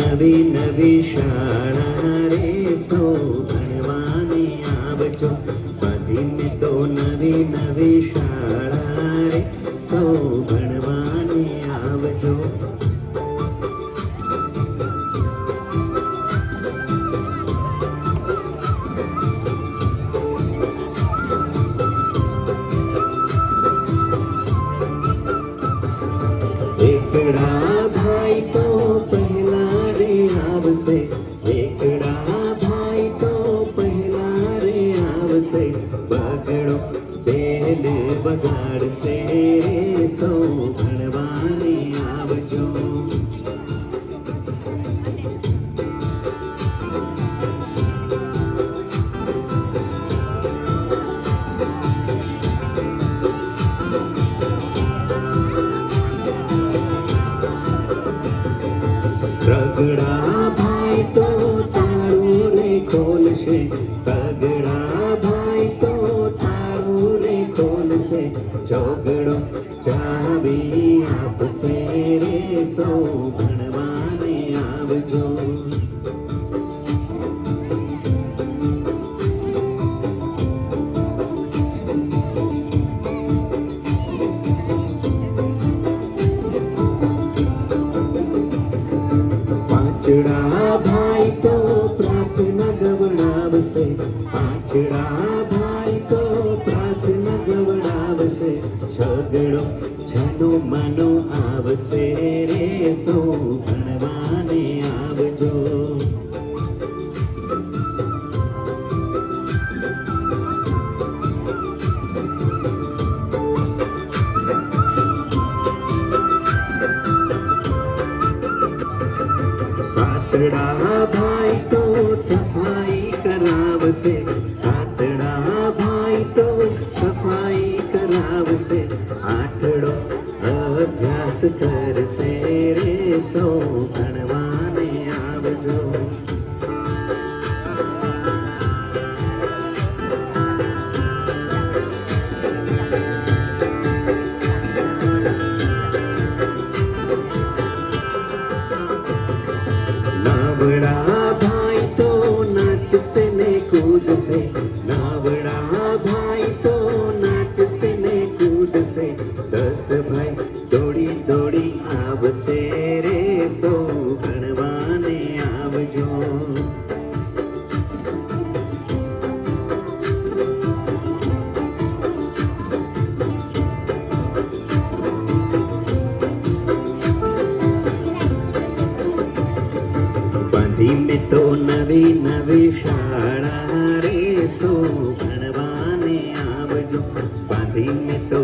નવી નવી શાળા રે સૌ ભણવાને આવજો. બાંધીને તો નવી નવી શાળા રે સૌ ભણવાને આવજો. એકડા ભાઈ તો પહેલા રે આવશે, એકડા ભાઈ તો પહેલા રે આવશે. બગડો બેલ બગાડશે રે સૌ ભણવાને આવજો. રગડા ભાઈ તો તાળું રે ખોલશે, તગડા ભાઈ તો તાળું રે ખોલશે. ચોગડો ચાવી આપશે રે સૌ ભણવાને આવજો. પાંચડા ભાઈ તો પ્રાર્થના ગવડાવશે, પાંચડા ભાઈ તો પ્રાર્થના ગવડાવશે. છગડો છાનો માનો આવશે રે સૌ ભણવાને આવજો. સાતડા ભાઈ તો સફાઈ કરાવશે, સાતડા ભાઈ તો સફાઈ કરાવશે. આઠડો અભ્યાસ કરશે રે સૌ ભણવાને આવજો. નાવડા ભાઈ તો નાચશે ને કૂદશે, નાવડા ભાઈ તો નાચશે ને કૂદશે. 10 ભાઈ દોડી દોડી આવશે રે સૌ ભણવાને આવજો. બાંધીને તો નવી નવી શાળા રે સૌ ભણવાને આવજો. બાંધીને તો